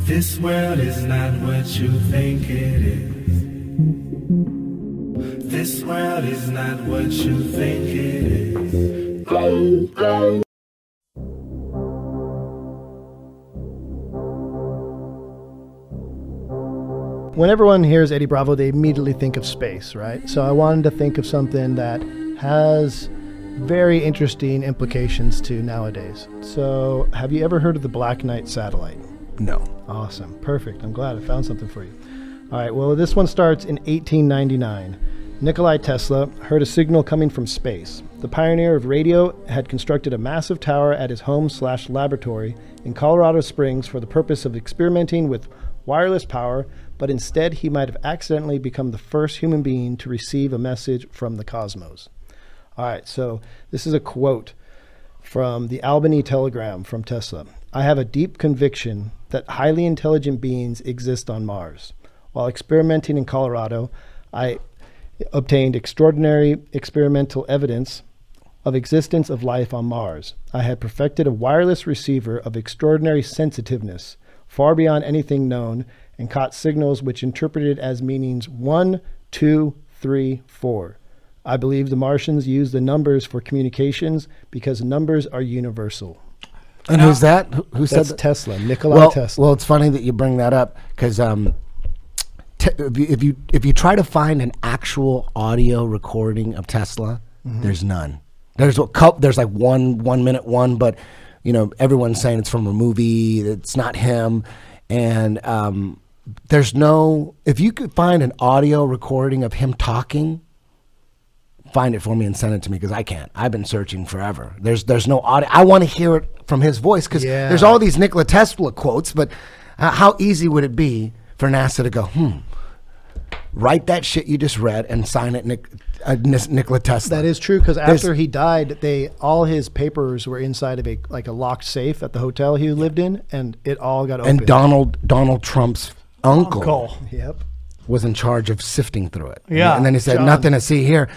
This world is not what you think it is. This world is not what you think it is. Go, go. When everyone hears Eddie Bravo, they immediately think of space, right? So I wanted to think of something that has very interesting implications to nowadays. So have you ever heard of the Black Knight satellite? No. Awesome. Perfect. I'm glad I found something for you. All right. Well, this one starts in 1899. Nikola Tesla heard a signal coming from space. The pioneer of radio had constructed a massive tower at his home/laboratory in Colorado Springs for the purpose of experimenting with wireless power, but instead he might have accidentally become the first human being to receive a message from the cosmos. All right, so this is a quote from the Albany Telegram from Tesla. I have a deep conviction that highly intelligent beings exist on Mars. While experimenting in Colorado, I obtained extraordinary experimental evidence of existence of life on Mars. I had perfected a wireless receiver of extraordinary sensitiveness, far beyond anything known, and caught signals which interpreted as meanings 1, 2, 3, 4. I believe the Martians use the numbers for communications because numbers are universal. And who's that? Who said that? Tesla, Nikola Tesla. Well, it's funny that you bring that up because if you try to find an actual audio recording of Tesla, there's none. There's like one minute one, but everyone's saying it's from a movie. It's not him, and there's no. If you could find an audio recording of him talking, find it for me and send it to me because I can't. I've been searching forever. There's no audio. I want to hear it from his voice because there's all these Nikola Tesla quotes, but how easy would it be for NASA to go, write that shit you just read and sign it Nikola Tesla? That is true because after he died, all his papers were inside of a locked safe at the hotel he lived in, and it all got opened. And Donald Trump's uncle. Yep. Was in charge of sifting through it. Yeah. And then he said, nothing to see here.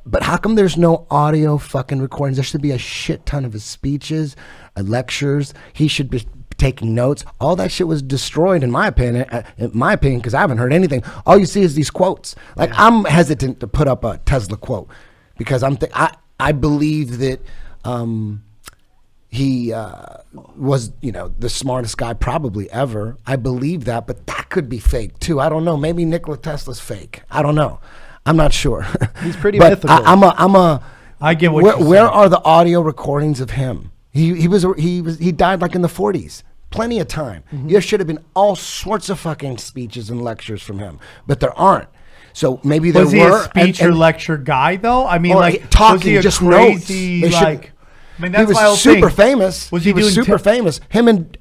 But how come there's no audio fucking recordings? There should be a shit ton of his speeches, lectures. He should be taking notes. All that shit was destroyed, in my opinion, because I haven't heard anything. All you see is these quotes. Like, I'm hesitant to put up a Tesla quote because I believe that he was, the smartest guy probably ever. I believe that, but that could be fake too. I don't know. Maybe Nikola Tesla's fake. I don't know. I'm not sure. He's pretty but mythical. I get what you're saying. Where are the audio recordings of him? He died like in the 40s. Plenty of time. There should have been all sorts of fucking speeches and lectures from him, but there aren't. So maybe there were. Was he a speech or lecture guy though? I mean, talking, was he a just crazy notes. I mean, that's he my whole was super thing. famous. Was he was doing super famous? Him and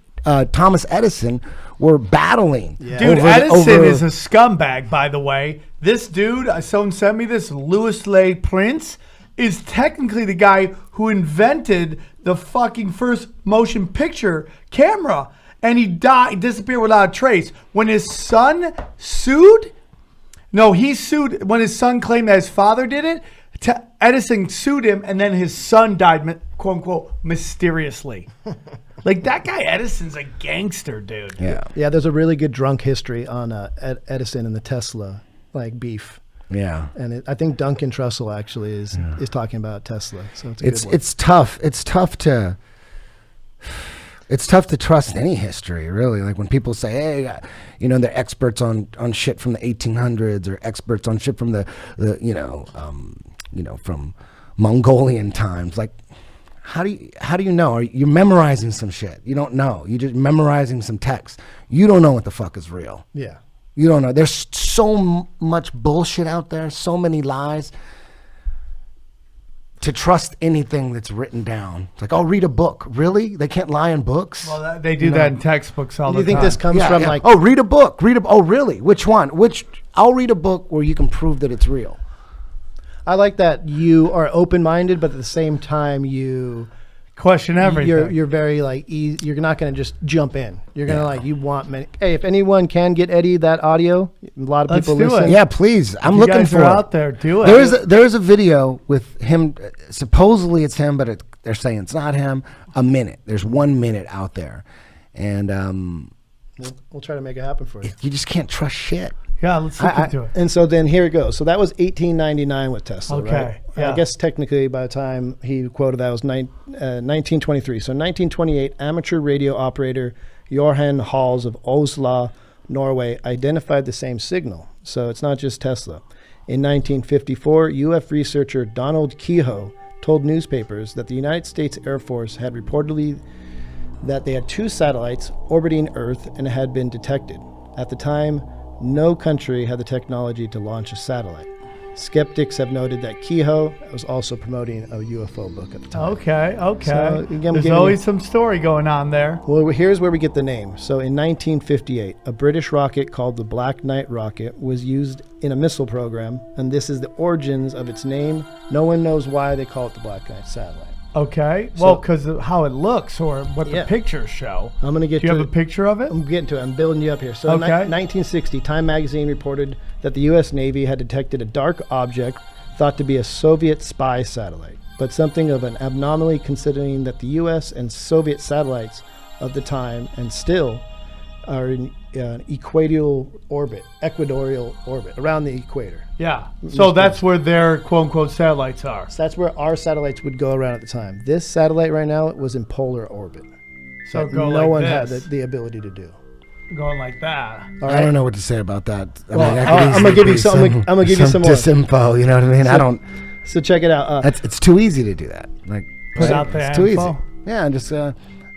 Thomas Edison were battling. Yeah. Dude, Edison is a scumbag, by the way. This dude, someone sent me this, Louis Le Prince, is technically the guy who invented the fucking first motion picture camera. And he disappeared without a trace. When his son sued, he sued, when his son claimed that his father did it, Edison sued him, and then his son died, quote unquote, mysteriously. Like, that guy Edison's a gangster, dude. Yeah, there's a really good drunk history on Edison and the Tesla beef. Yeah, and I think Duncan Trussell actually is talking about Tesla. So it's tough. It's tough to trust any history, really. Like when people say, "Hey, they're experts on shit from the 1800s or experts on shit from the from Mongolian times." Like, how do you know? You're memorizing some shit. You don't know. You're just memorizing some text. You don't know what the fuck is real. Yeah. You don't know. There's so much bullshit out there, so many lies. To trust anything that's written down. It's like, read a book. Really? They can't lie in books? Well, they do that in textbooks all the time. Do you think this comes from read a book. Oh, really? Which one? I'll read a book where you can prove that it's real. I like that you are open-minded, but at the same time you question everything. You're very easy. You're not going to just jump in. You're going to you want many. Hey, if anyone can get Eddie that audio, a lot of people listen. Yeah, please. I'm looking for it. Out there, do it. There is a video with him. Supposedly it's him, but they're saying it's not him. A minute. There's 1 minute out there, and We'll try to make it happen for you. You just can't trust shit. Yeah, let's look into it. And so then here it goes. So that was 1899 with Tesla, Okay, right? yeah. I guess technically by the time he quoted that was 1923. So 1928, amateur radio operator Johan Halls of Oslo, Norway, identified the same signal. So it's not just Tesla. In 1954, UF researcher Donald Kehoe told newspapers that the United States Air Force had reportedly that they had 2 satellites orbiting Earth and had been detected. At the time, no country had the technology to launch a satellite. Skeptics have noted that Kehoe was also promoting a UFO book at the time. Okay. So, again, There's always some story going on there. Well, here's where we get the name. So in 1958, a British rocket called the Black Knight rocket was used in a missile program, and this is the origins of its name. No one knows why they call it the Black Knight satellite. Okay. Well, because of how it looks or what Yeah. the pictures show. I'm going to get Do you to have a picture of it? I'm getting to it. I'm building you up here. So Okay. in 1960, Time magazine reported that the U.S. Navy had detected a dark object thought to be a Soviet spy satellite, but something of an anomaly considering that the U.S. and Soviet satellites of the time and still are in an equatorial orbit, around the equator. Yeah. So that's where their quote-unquote satellites are. So that's where our satellites would go around at the time. This satellite right now was in polar orbit. So that go no like one this. had the ability to do. Going like that. All I right. don't know what to say about that. Well, I'm gonna give you some. I'm gonna give you some more. disinfo. You know what I mean? I don't. So check it out. It's too easy to do that. Like Put out the it's too info. easy. Yeah, and just. I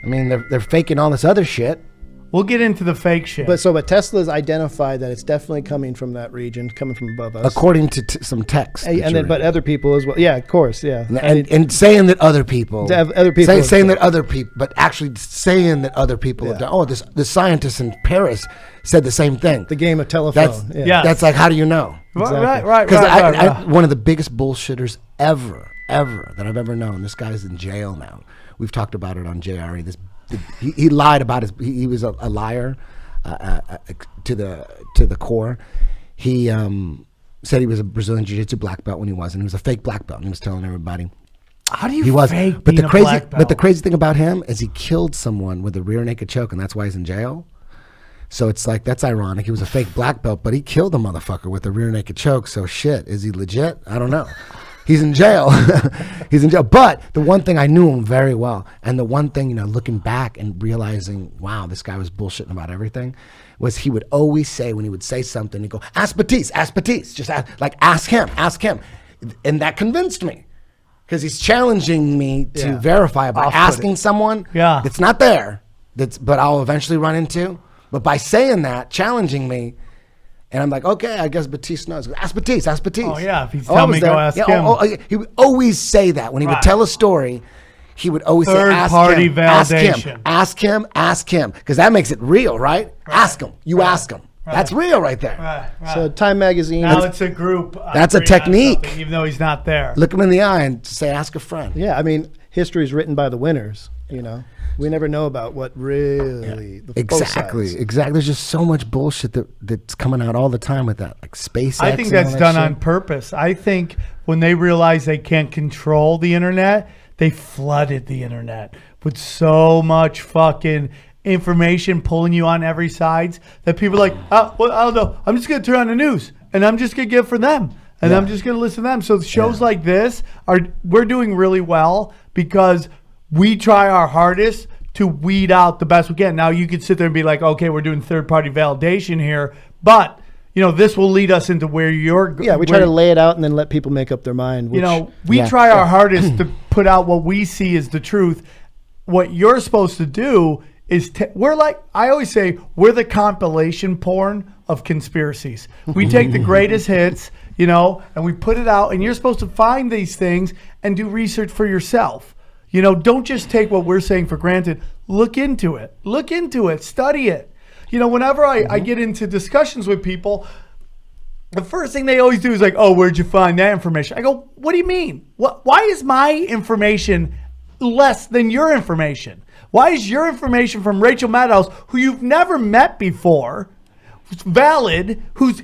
mean, they're faking all this other shit. We'll get into the fake shit. But Tesla's identified that it's definitely coming from that region, coming from above us. According to some text. that And you then, but read. other people as well. Yeah, of course. Yeah. and saying that other people, Other people saying have that other people, but actually saying that other people have Yeah. done. Oh, the scientist in Paris said the same thing. The game of telephone. That's Yeah. that's like, how do you know? Right. Because one of the biggest bullshitters ever that I've ever known. This guy's in jail now. We've talked about it on JRE. He lied about his. He was a liar to the core. He said he was a Brazilian Jiu-Jitsu black belt when he wasn't. He was a fake black belt. And he was telling everybody. How do you He was, fake but being the a crazy, black belt? but the crazy thing about him is he killed someone with a rear naked choke, and that's why he's in jail. So it's like, that's ironic. He was a fake black belt, but he killed a motherfucker with a rear naked choke. So shit, is he legit? I don't know. He's in jail. He's in jail. But the one thing, I knew him very well, and the one thing, looking back and realizing, wow, this guy was bullshitting about everything, was he would always say, when he would say something, he'd go, ask Batiste, just ask him. And that convinced me. Because he's challenging me to verify by asking someone that's not there, but I'll eventually run into. But by saying that, challenging me, and I'm like, okay, I guess Batiste knows. Ask Batiste. Oh, yeah. If he's telling me, go ask him. He would always say that. When he would tell a story, he would always say, ask Third-party him. validation. Ask him. Because that makes it real, right? Ask him. You ask him. That's real right there. Right. So Time magazine. Now it's a group. That's a agreeing on technique. something, even though he's not there. Look him in the eye and say, ask a friend. Yeah, I mean, history is written by the winners. We never know about what really. The both sides. Exactly. There's just so much bullshit that's coming out all the time with that, like SpaceX. I think and all that's that done shit. on purpose. I think when they realized they can't control the internet, they flooded the internet with so much fucking information pulling you on every side that people are like, I don't know. I'm just going to turn on the news and I'm just going to get for them. And I'm just going to listen to them. So shows like this we're doing really well because we try our hardest to weed out the best we can. Now you could sit there and be like, okay, we're doing third-party validation here, but this will lead us into where you're. Yeah, we try to lay it out and then let people make up their mind. Which, we try our hardest to put out what we see as the truth. What you're supposed to do is we're like, I always say, we're the compilation porn of conspiracies. We take the greatest hits, and we put it out, and you're supposed to find these things and do research for yourself. Don't just take what we're saying for granted. Look into it, study it. Whenever I get into discussions with people, the first thing they always do is like, oh, where'd you find that information? I go, what do you mean? Why is my information less than your information? Why is your information from Rachel Maddow, who you've never met before, valid, who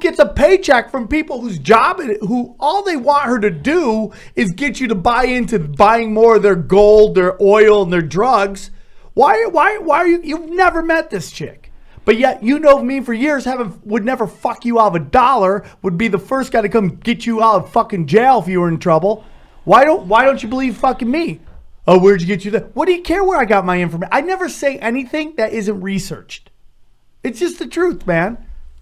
gets a paycheck from people whose job, who all they want her to do is get you to buy into buying more of their gold, their oil, and their drugs? Why are you? You've never met this chick. But yet, you know me for years, would never fuck you out of $1, would be the first guy to come get you out of fucking jail if you were in trouble. Why don't you believe fucking me? Oh, where'd you get you that? What do you care where I got my information? I never say anything that isn't researched. It's just the truth, man.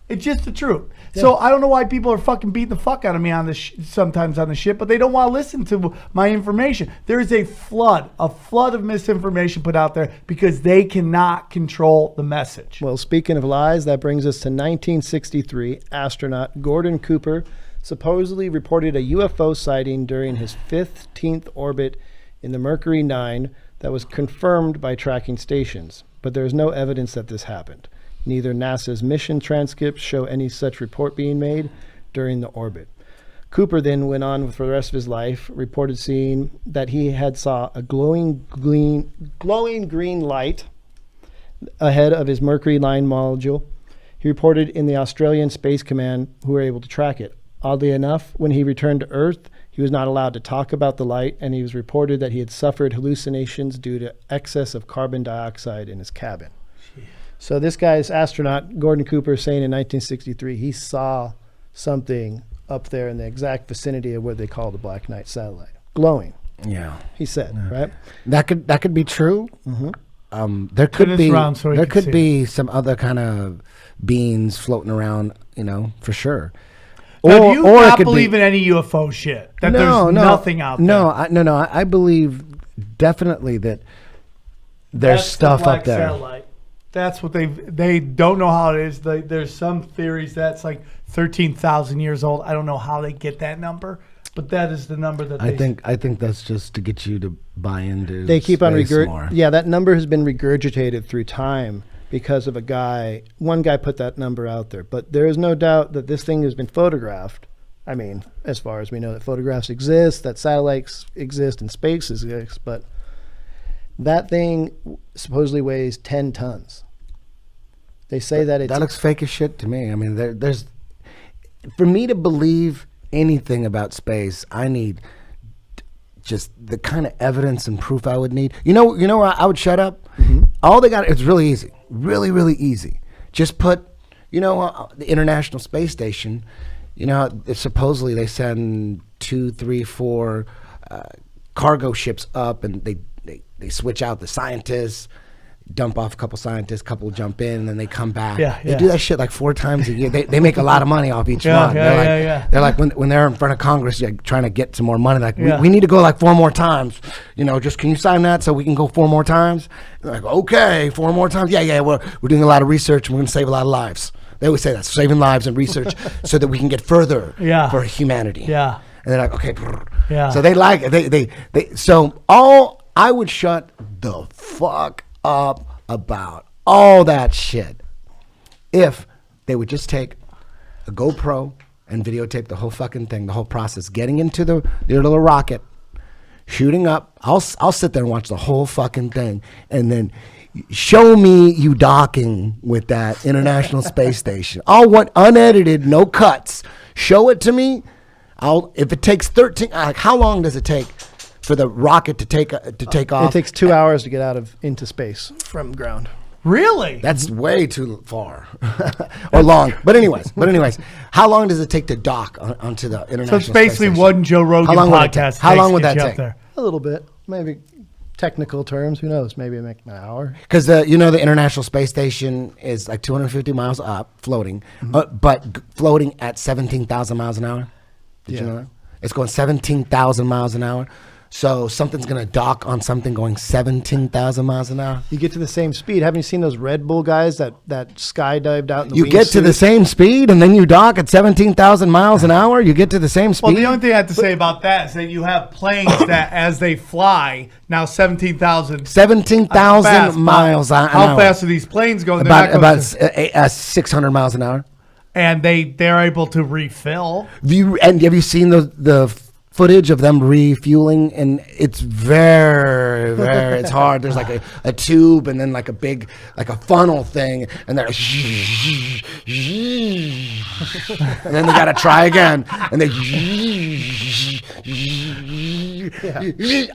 It's just the truth. Yeah. So I don't know why people are fucking beating the fuck out of me on this sometimes on the shit, but they don't want to listen to my information. There is a flood of misinformation put out there because they cannot control the message. Well, speaking of lies, that brings us to 1963. Astronaut Gordon Cooper supposedly reported a UFO sighting during his 15th orbit in the Mercury 9 that was confirmed by tracking stations, but there is no evidence that this happened. Neither NASA's mission transcripts show any such report being made during the orbit. Cooper then went on for the rest of his life, reported seeing that he had saw a glowing green light ahead of his Mercury 9 module. He reported in the Australian Space Command, who were able to track it. Oddly enough, when he returned to Earth, he was not allowed to talk about the light, and he was reported that he had suffered hallucinations due to excess of carbon dioxide in his cabin. So this guy's astronaut, Gordon Cooper, saying in 1963, he saw something up there in the exact vicinity of what they call the Black Knight satellite. Glowing. Yeah. He said, right? That could be true. Mm-hmm. There could be some other kind of beings floating around, for sure. Now, do you not believe in any UFO shit? That there's nothing out there? No. I believe definitely that there's stuff up there. Satellite. That's what they don't know how it is. There's some theories that's like 13,000 years old. I don't know how they get that number, but that is the number that I think that's just to get you to buy into. They keep on more. Yeah, that number has been regurgitated through time because of one guy put that number out there. But there is no doubt that this thing has been photographed. I mean, as far as we know that photographs exist, that satellites exist and space exists, but that thing supposedly weighs 10 tons. They say that looks fake as shit to me. I mean, there's for me to believe anything about space, I need just the kind of evidence and proof I would need. You know where I would shut up? Mm-hmm. All they got, it's really easy. Really, really easy. Just put, the International Space Station, supposedly they send 2, 3, 4 cargo ships up, and they switch out the scientists, dump off a couple scientists, couple jump in, and then they come back. They do that shit like 4 times a year. They make a lot of money off each one. They're like when they're in front of Congress, trying to get some more money. Like we need to go like 4 more times. Just can you sign that so we can go 4 more times? They're like, okay, 4 more times. Yeah. We're doing a lot of research and we're gonna save a lot of lives. They always say that, saving lives and research so that we can get further for humanity. Yeah. And they're like, okay. Yeah. So they like it. They so all I would shut the fuck up about all that shit if they would just take a GoPro and videotape the whole fucking thing, the whole process, getting into their little rocket, shooting up. I'll sit there and watch the whole fucking thing, and then show me you docking with that International Space Station. I'll want unedited, no cuts. Show it to me. If it takes 13, how long does it take for the rocket to take off? It takes 2 hours to get into space from ground. Really? That's way too far or long. But anyways, how long does it take to dock onto the International Space Station? So it's basically one Joe Rogan podcast. How long would that take? A little bit, maybe. Technical terms, who knows? Maybe an hour. Because the International Space Station is like 250 miles up, floating, but floating at 17,000 miles an hour. Did you know that? It's going 17,000 miles an hour. So something's going to dock on something going 17,000 miles an hour. You get to the same speed. Haven't you seen those Red Bull guys that skydived out in the You get to the same speed and then you dock at 17,000 miles an hour? You get to the same speed? Well, the only thing I have to say about that is that you have planes that as they fly, now 17,000 miles an hour. How fast are these planes going? About 600 miles an hour. And they're able to refill. Have you seen the footage of them refueling? And it's very, very, it's hard. There's like a tube and then like a big, like a funnel thing. And they're and then they got to try again. And they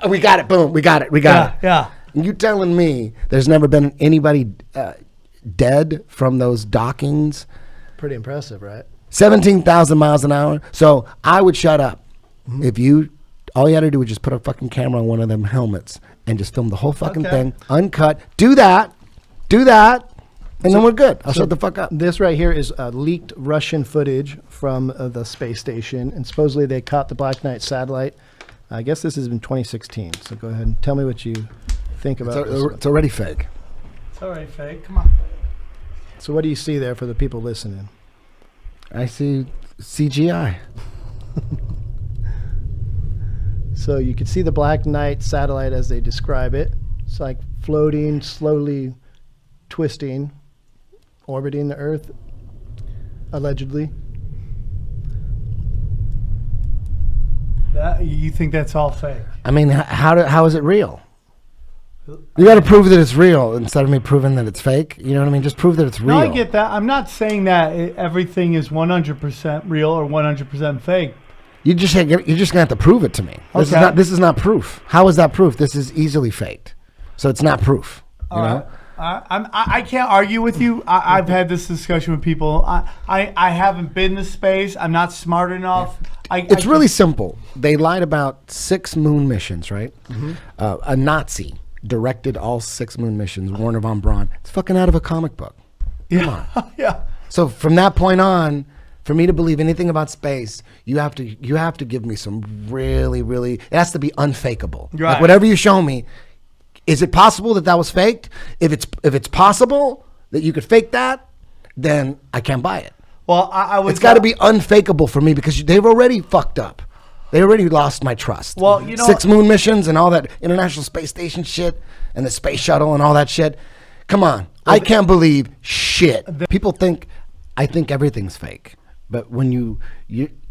we got it. Boom. We got it. Yeah. Yeah. And you telling me there's never been anybody dead from those dockings. Pretty impressive, right? 17,000 miles an hour. So I would shut up. If all you had to do was just put a fucking camera on one of them helmets and just film the whole fucking thing, uncut. Do that, and then we're good. I'll shut the fuck up. This right here is leaked Russian footage from the space station, and supposedly they caught the Black Knight satellite. I guess this is in 2016. So go ahead and tell me what you think about this. It's already fake. It's already fake. Come on. So what do you see there for the people listening? I see CGI. So you can see the Black Knight satellite as they describe it. It's like floating, slowly twisting, orbiting the Earth, allegedly. You think that's all fake? I mean, how is it real? You got to prove that it's real instead of me proving that it's fake. You know what I mean? Just prove that it's real. No, I get that. I'm not saying that everything is 100% real or 100% fake. You're just gonna have to prove it to me. This is not proof. How is that proof? This is easily faked, so it's not proof. You know? I can't argue with you. I've had this discussion with people. I haven't been to space. I'm not smart enough. It's really simple. They lied about 6 moon missions, right? A Nazi directed all 6 moon missions. Werner von Braun. It's fucking out of a comic book. Come on. Yeah. So from that point on, for me to believe anything about space, you have to give me some really, it has to be unfakeable. Right. Like whatever you show me, is it possible that was faked? If it's possible that you could fake that, then I can't buy it. Well, it's got to be unfakeable for me because they've already fucked up. They already lost my trust. Well, 6 moon missions and all that International Space Station shit and the space shuttle and all that shit. Come on. I can't believe shit. People think I think everything's fake. But when you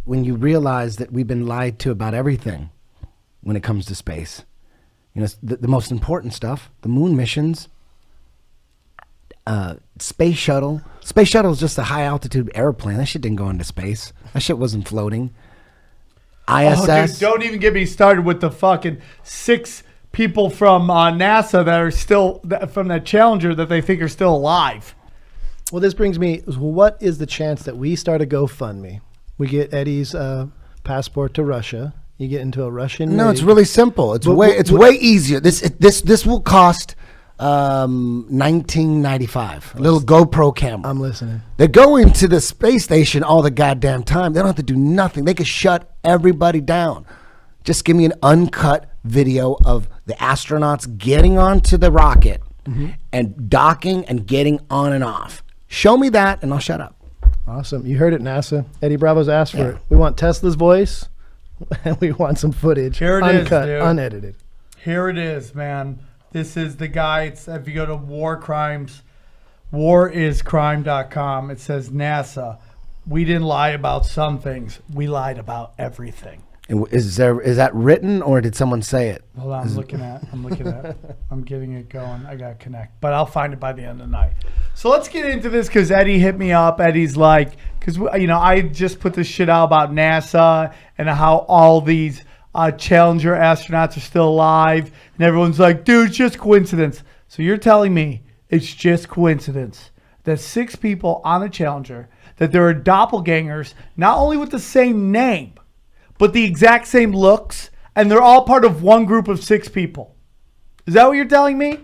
realize that we've been lied to about everything when it comes to space, the most important stuff, the moon missions, space shuttle. Space shuttle is just a high altitude airplane. That shit didn't go into space. That shit wasn't floating. ISS. Oh, dude, don't even get me started with the fucking 6 people from NASA that are still from that Challenger that they think are still alive. Well, this brings me, what is the chance that we start a GoFundMe? We get Eddie's passport to Russia. You get into a Russian. No, it's really simple. It's way easier. This will cost $19.95. A little GoPro camera. I'm listening. They're going to the space station all the goddamn time. They don't have to do nothing. They could shut everybody down. Just give me an uncut video of the astronauts getting onto the rocket and docking and getting on and off. Show me that and I'll shut up. Awesome. You heard it, NASA. Eddie Bravo's asked for it. We want Tesla's voice and we want some footage. Here it uncut, is, dude. Unedited. Here it is, man. This is the guy. If you go to war crimes, wariscrime.com, it says NASA. We didn't lie about some things. We lied about everything. And is that written or did someone say it? Hold on, I'm looking at I'm getting it going. I got to connect, but I'll find it by the end of the night. So let's get into this because Eddie hit me up. Eddie's like, because I just put this shit out about NASA and how all these Challenger astronauts are still alive, and everyone's like, dude, it's just coincidence. So you're telling me it's just coincidence that 6 people on a Challenger, that there are doppelgangers, not only with the same name, but the exact same looks, and they're all part of one group of 6 people. Is that what you're telling me?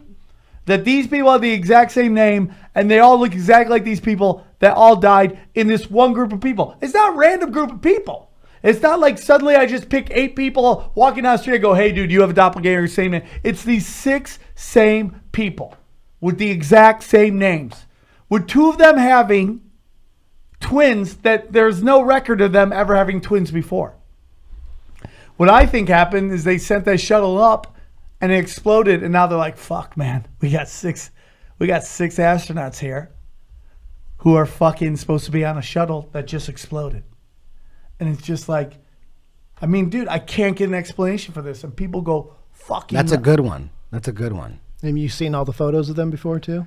That these people have the exact same name, and they all look exactly like these people that all died in this one group of people. It's not a random group of people. It's not like suddenly I just pick 8 people walking down the street and go, hey, dude, you have a doppelganger, same name. It's these 6 same people with the exact same names, with 2 of them having twins that there's no record of them ever having twins before. What I think happened is they sent that shuttle up and it exploded, and now they're like, fuck, man, we got 6 astronauts here who are fucking supposed to be on a shuttle that just exploded. And it's just like, I mean, dude, I can't get an explanation for this. And people go, fucking. That's a good one. That's a good one. Have you seen all the photos of them before, too?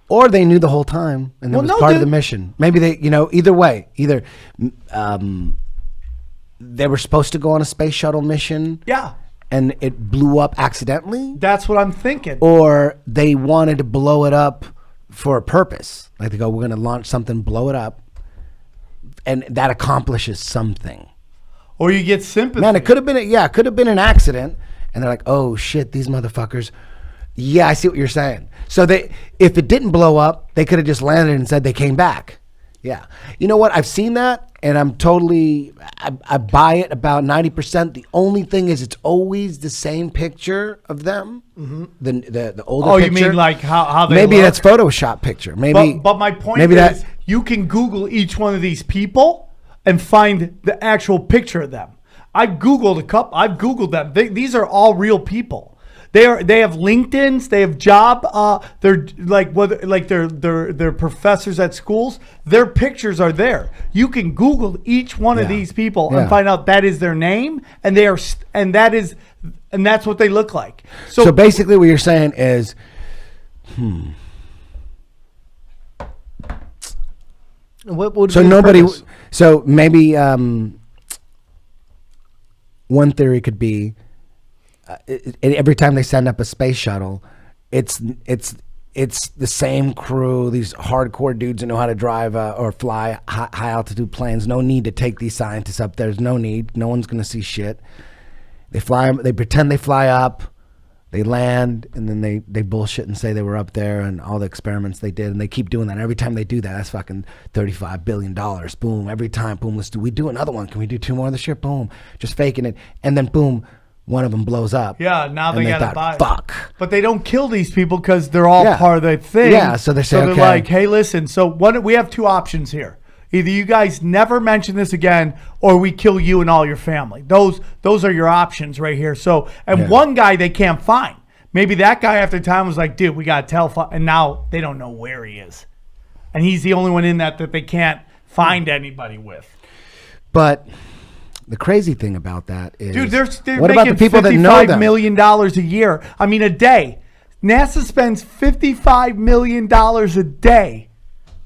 Or they knew the whole time and it was part of the mission. Maybe they, either way. Either they were supposed to go on a space shuttle mission. Yeah. And it blew up accidentally. That's what I'm thinking. Or they wanted to blow it up for a purpose. Like they go, we're going to launch something, blow it up, and that accomplishes something. Or you get sympathy. Man, it could have been an accident, and they're like, oh shit, these motherfuckers. Yeah, I see what you're saying. So if it didn't blow up, they could have just landed and said they came back. Yeah. You know what? I've seen that, and I'm totally, I buy it about 90%. The only thing is it's always the same picture of them, the older picture. You mean like how they Maybe look? that's Photoshop picture. Maybe. But my point maybe is you can Google each one of these people and find the actual picture of them. I've Googled them. These are all real people. They have LinkedIn's, they have job, they're like they're professors at schools. Their pictures are there. You can Google each one of these people and find out that is their name, and that's what they look like. So basically what you're saying is What would so be the nobody purpose? so maybe one theory could be every time they send up a space shuttle, it's the same crew, these hardcore dudes who know how to drive or fly high altitude planes. No need to take these scientists up. There's no need. No one's going to see shit. They fly. They pretend they fly up. They land, and then they bullshit and say they were up there and all the experiments they did, and they keep doing that. Every time they do that, that's fucking $35 billion. Boom. Every time, boom. We do another one. Can we do 2 more this year? Boom. Just faking it, and then boom. One of them blows up. Yeah, now they got to buy it. Fuck. But they don't kill these people because they're all part of the thing. Yeah, so they say, they're okay. like, hey, listen, so we have 2 options here. Either you guys never mention this again, or we kill you and all your family. Those are your options right here. So, one guy they can't find. Maybe that guy after time was like, dude, we got to tell. And now they don't know where he is. And he's the only one in that they can't find anybody with. But the crazy thing about that is, dude, they're what making about the people that know them? $55 million a year. I mean, a day. NASA spends $55 million a day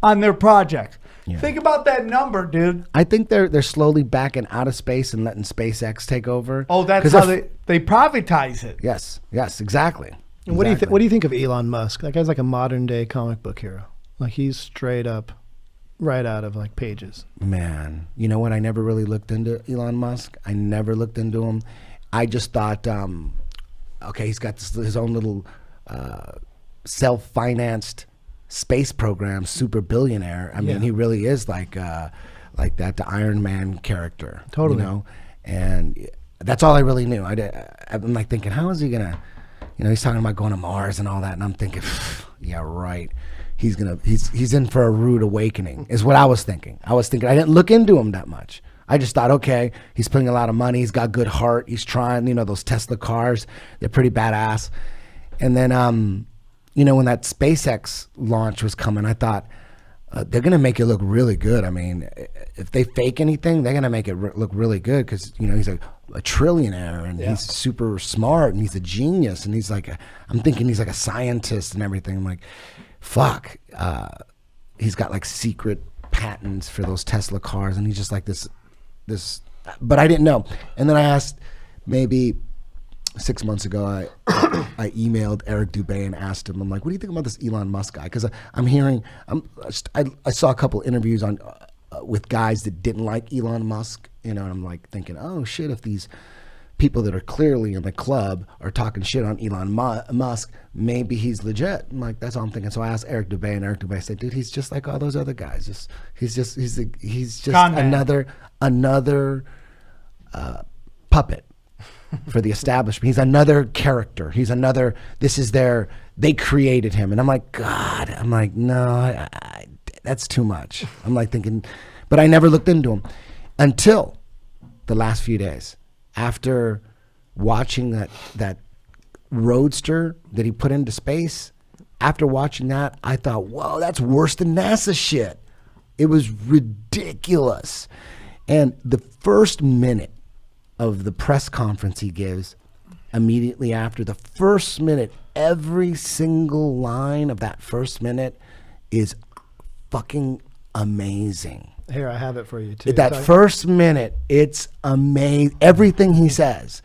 on their project. Yeah. Think about that number, dude. I think they're slowly backing out of space and letting SpaceX take over. Oh, that's how they privatize it. Yes, exactly. And what do you think of Elon Musk? That guy's like a modern day comic book hero. Like he's straight up right out of like Pages. Man, you know what? I never really looked into Elon Musk. I never looked into him. I just thought, okay, he's got his own little self-financed space program, super billionaire. I mean, he really is like that, the Iron Man character. Totally. You know? And that's all I really knew. I'm like thinking, how is he gonna, he's talking about going to Mars and all that, and I'm thinking, yeah, right. He's in for a rude awakening, is what I was thinking. I didn't look into him that much. I just thought, okay, he's putting a lot of money. He's got good heart. He's trying, those Tesla cars, they're pretty badass. And then, when that SpaceX launch was coming, I thought, they're going to make it look really good. I mean, if they fake anything, they're going to make it look really good because, he's a trillionaire and he's super smart and he's a genius. And I'm thinking he's like a scientist and everything. I'm like, fuck, he's got like secret patents for those Tesla cars, and he's just like this, but I didn't know. And then I asked, maybe 6 months ago, I emailed Eric Dubé and asked him, I'm like, what do you think about this Elon Musk guy? Because I saw a couple interviews on with guys that didn't like Elon Musk, and I'm like thinking, oh shit, if these people that are clearly in the club are talking shit on Elon Musk, maybe he's legit. I'm like, that's all I'm thinking. So I asked Eric Dubé, and Eric Dubé said, dude, he's just like all those other guys. He's just another puppet for the establishment. He's another character. He's another, they created him. And I'm like, God, no, that's too much. I'm like thinking, but I never looked into him until the last few days. After watching that roadster that he put into space, after watching that, I thought, whoa, that's worse than NASA shit. It was ridiculous. And the first minute of the press conference he gives, immediately after, the first minute, every single line of that first minute is fucking amazing. Here, I have it for you too. That first minute, it's amazing. Everything he says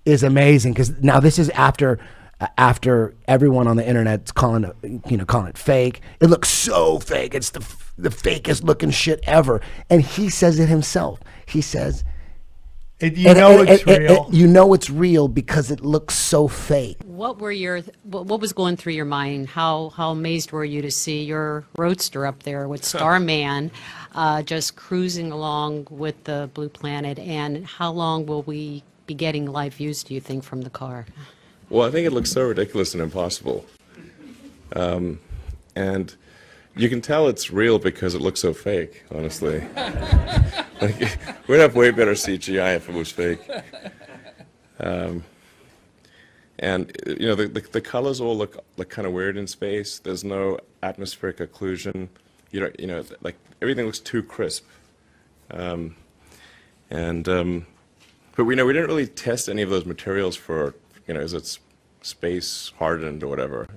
is amazing. Because now this is after after everyone on the internet's calling it fake. It looks so fake. It's the fakest looking shit ever. And he says it himself. He says, it's real. You know it's real because it looks so fake. What was going through your mind? How amazed were you to see your roadster up there with Starman just cruising along with the blue planet? And how long will we be getting live views, do you think, from the car? Well, I think it looks so ridiculous and impossible. And you can tell it's real because it looks so fake, honestly. Like, we'd have way better CGI if it was fake. And the colors all look kind of weird in space. There's no atmospheric occlusion. Like everything looks too crisp. But we didn't really test any of those materials for, is it space hardened or whatever,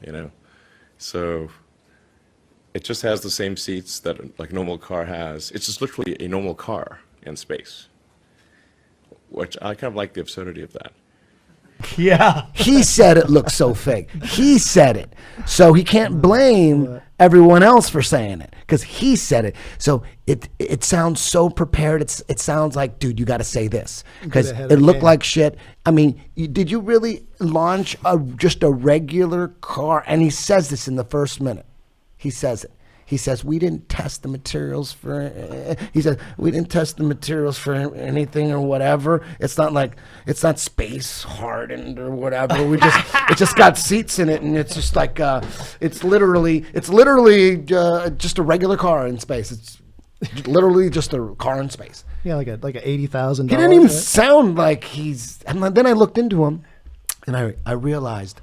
So it just has the same seats that like a normal car has. It's just literally a normal car in space, which I kind of like the absurdity of that. Yeah. He said it looks so fake. He said it. So he can't blame everyone else for saying it because he said it. So it sounds so prepared. It sounds like, dude, you got to say this because it looked like shit. I mean, did you really launch just a regular car? And he says this in the first minute. He says it. He says, we didn't test the materials for, he said, we didn't test the materials for anything or whatever. It's not space hardened or whatever. It just got seats in it. And it's just like, it's literally just a regular car in space. It's literally just a car in space. Yeah, like a $80,000. He didn't even sound like and then I looked into him and I realized,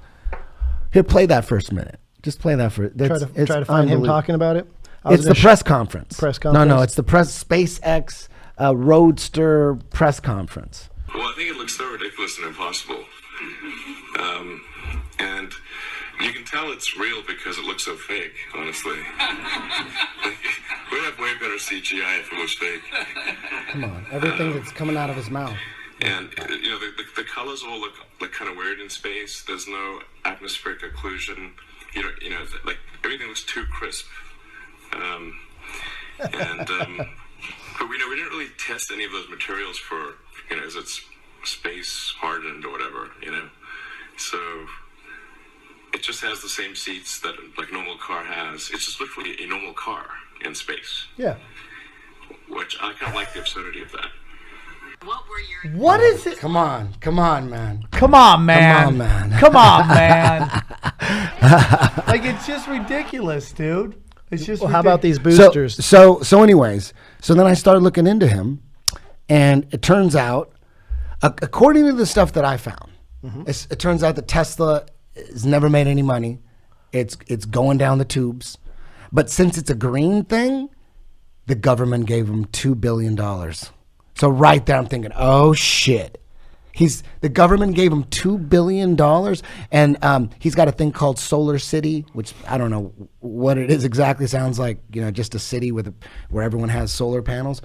here, play that first minute. Just play that for Try to find him talking about it. It's the press conference. Press conference. No, it's the SpaceX Roadster press conference. Well, I think it looks so ridiculous and impossible. And you can tell it's real because it looks so fake, honestly. We'd have way better CGI if it was fake. Come on, everything that's coming out of his mouth. And the colors all look like kind of weird in space. There's no atmospheric occlusion. Like everything looks too crisp. But we didn't really test any of those materials for, is it space hardened or whatever, So it just has the same seats that like a normal car has. It's just literally a normal car in space. Yeah. Which I kind of like the absurdity of that. What is it? Come on, man. Come on, man. Like, it's just ridiculous, dude. It's just Well, how about these So, boosters? so anyways, so then I started looking into him, and it turns out, according to the stuff that I found, it turns out that Tesla has never made any money. It's going down the tubes, but since it's a green thing, the government gave him $2 billion. So right there, I'm thinking, oh shit. The government gave him $2 billion, and he's got a thing called Solar City, which I don't know what it is exactly. Sounds like just a city where everyone has solar panels.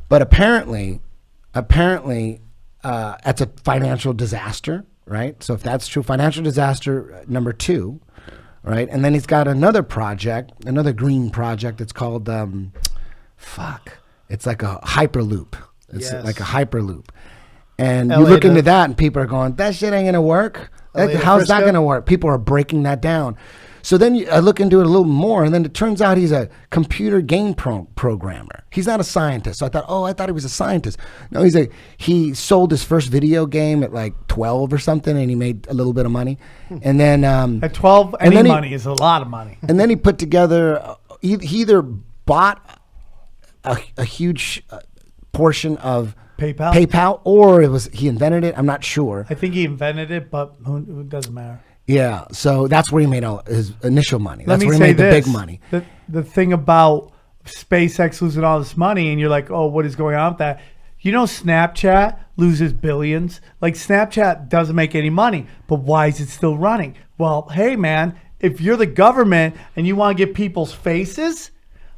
But apparently, that's a financial disaster, right? So if that's true, financial disaster number 2, right? And then he's got another project, another green project. It's called It's like a hyperloop. It's like a hyperloop. And you look into that and people are going, that shit ain't going to work. How's that going to work? People are breaking that down. So then I look into it a little more, and then it turns out he's a computer game programmer. He's not a scientist. So I thought he was a scientist. No, he sold his first video game at like 12 or something, and he made a little bit of money. And then at 12, money is a lot of money. And then he put together, he either bought a huge portion of PayPal, or he invented it. I'm not sure. I think he invented it, but who doesn't matter. Yeah, so that's where he made his initial money. That's where he say made the big money. The thing about SpaceX losing all this money, and you're like, oh, what is going on with that? Snapchat loses billions. Like, Snapchat doesn't make any money, but why is it still running? Well, hey, man, if you're the government and you want to get people's faces,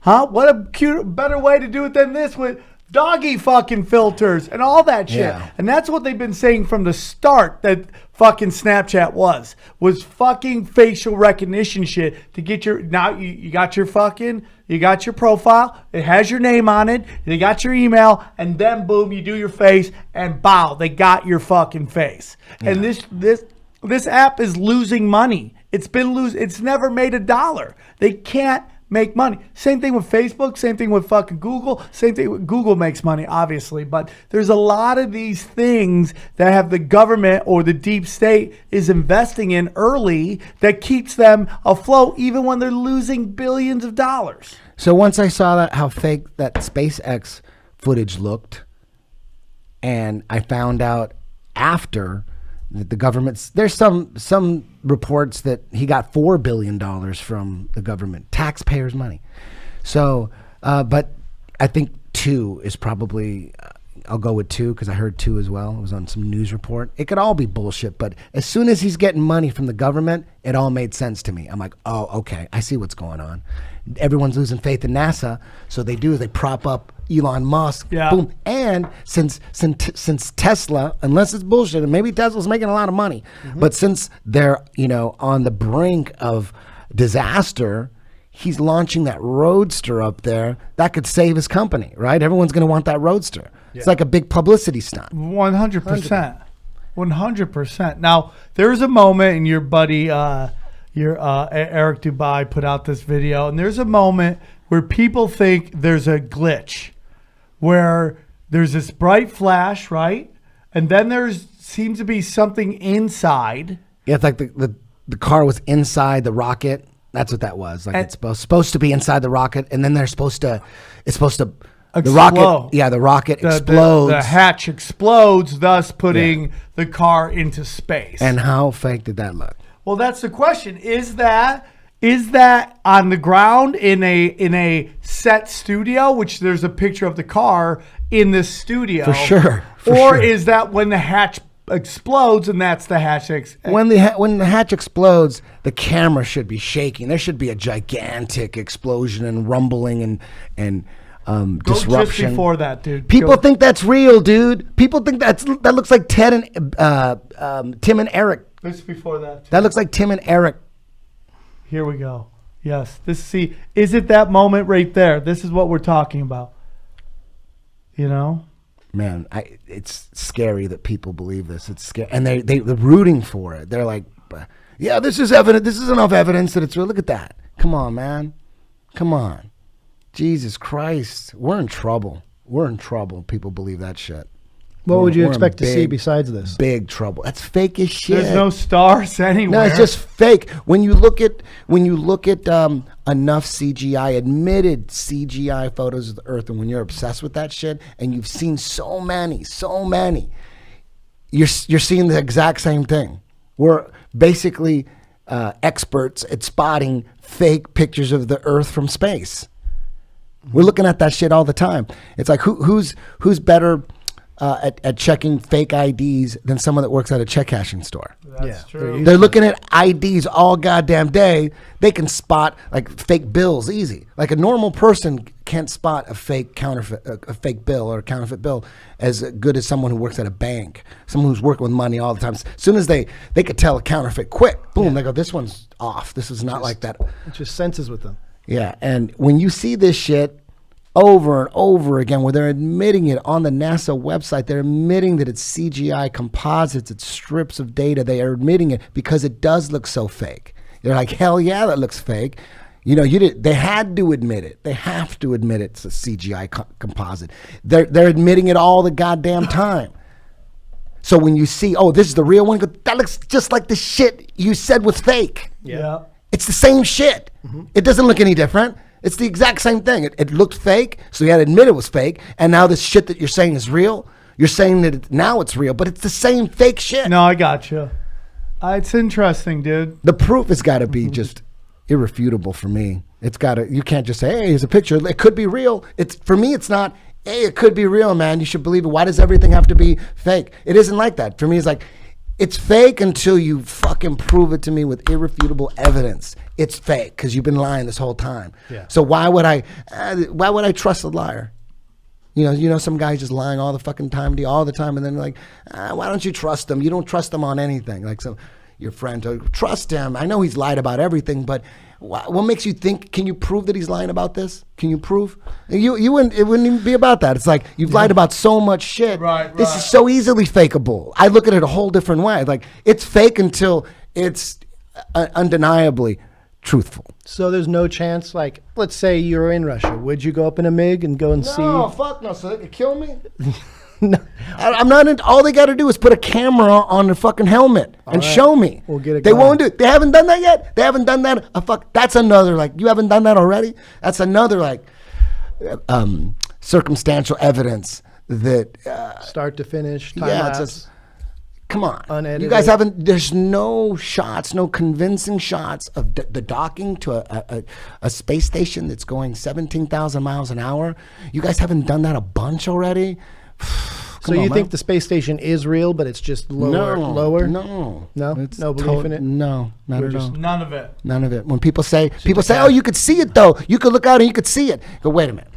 what a better way to do it than this with doggy fucking filters and all that shit. Yeah. And that's what they've been saying from the start that fucking Snapchat was fucking facial recognition shit to get your, now you got your fucking, you got your profile, it has your name on it, they got your email, and then boom, you do your face and bow, they got your fucking face. Yeah. And this app is losing money. It's never made $1. They can't make money. Same thing with Facebook, same thing with fucking Google, same thing with Google makes money, obviously, but there's a lot of these things that have the government or the deep state is investing in early that keeps them afloat even when they're losing billions of dollars. So once I saw that how fake that SpaceX footage looked, and I found out after that the government's, there's some reports that he got $4 billion from the government, taxpayers' money. So, but I think 2 is probably, I'll go with 2 because I heard 2 as well. It was on some news report. It could all be bullshit, but as soon as he's getting money from the government, it all made sense to me. I'm like, oh, okay, I see what's going on. Everyone's losing faith in NASA, so they prop up Elon Musk, yeah. Boom. And since Tesla, unless it's bullshit, and maybe Tesla's making a lot of money, but since they're, on the brink of disaster, he's launching that Roadster up there that could save his company, right? Everyone's going to want that Roadster. Yeah. It's like a big publicity stunt. 100%. 100%. Now, there's a moment, and your buddy, Eric Dubai put out this video, and there's a moment where people think there's a glitch, where there's this bright flash, right? And then seems to be something inside. Yeah, it's like the car was inside the rocket. That's what that was. Like it's supposed to be inside the rocket, and then it's supposed to explode. The rocket explodes. The hatch explodes, thus putting the car into space. And how fake did that look? Well, that's the question. Is that on the ground in a set studio, which there's a picture of the car in this studio? For sure. Is that when the hatch explodes and that's the hatch? When the hatch explodes, the camera should be shaking. There should be a gigantic explosion and rumbling and disruption. Just before that, dude. People think that's real, dude. People think that looks like Ted and Tim and Eric. Just before that. That looks like Tim and Eric. Here we go. Yes. Is it that moment right there? This is what we're talking about. Man, it's scary that people believe this. It's scary. And they're rooting for it. They're like, yeah, this is evidence. This is enough evidence that it's real. Look at that. Come on, man. Come on. Jesus Christ. We're in trouble. People believe that shit. What would you expect to see besides this? Big trouble. That's fake as shit. There's no stars anywhere. No, it's just fake. When you look at enough CGI, admitted CGI photos of the Earth, and when you're obsessed with that shit, and you've seen so many, you're seeing the exact same thing. We're basically experts at spotting fake pictures of the Earth from space. We're looking at that shit all the time. It's like who's better at checking fake IDs than someone that works at a check cashing store. That's true. They're looking at IDs all goddamn day. They can spot like fake bills easy. Like a normal person can't spot a fake bill or a counterfeit bill as good as someone who works at a bank, someone who's working with money all the time. As soon as they could tell a counterfeit quick, boom, they go, this one's off. This is not like that. It just senses with them. Yeah, and when you see this shit over and over again, where they're admitting it on the NASA website, they're admitting that it's CGI composites, it's strips of data. They are admitting it because it does look so fake. They're like, hell yeah, that looks fake. They had to admit it. They have to admit it's a CGI composite. They're admitting it all the goddamn time. So when you see, oh, this is the real one, that looks just like the shit you said was fake. Yeah. It's the same shit. Mm-hmm. It doesn't look any different. It's the exact same thing. It looked fake, so you had to admit it was fake. And now this shit that you're saying is real. You're saying that now it's real, but it's the same fake shit. No, I got you. It's interesting, dude. The proof has got to be just irrefutable for me. You can't just say, hey, here's a picture. It could be real. For me, it's not, hey, it could be real, man. You should believe it. Why does everything have to be fake? It isn't like that. For me, it's like, it's fake until you fucking prove it to me with irrefutable evidence. It's fake because you've been lying this whole time. Yeah. So why would I trust a liar? You know, some guy's just lying all the fucking time to you all the time, and then like, why don't you trust him? You don't trust him on anything. Like your friend, trust him. I know he's lied about everything, but what makes you think? Can you prove that he's lying about this? Can you prove? You wouldn't. It wouldn't even be about that. It's like you've lied about so much shit. Right. This is so easily fakeable. I look at it a whole different way. Like it's fake until it's undeniably truthful. So there's no chance, like, let's say you're in Russia. Would you go up in a MiG and go and see? No, fuck no. So they could kill me? No. I'm not. All they got to do is put a camera on the fucking helmet and show me. We'll get it They going. won't do it. They haven't done that yet. They haven't done that. That's another, like, you haven't done that already? That's another, like, circumstantial evidence that. Start to finish, time Yeah, lapse. it's just. Come on. Unedited. You guys haven't, there's no shots, no convincing shots of the docking to a space station that's going 17,000 miles an hour. You guys haven't done that a bunch already? So you think the space station is real, but it's just lower? No. It's No belief in it? No, not at all. None of it. None of it. When people say, oh, you could see it though. You could look out and you could see it. Go, wait a minute.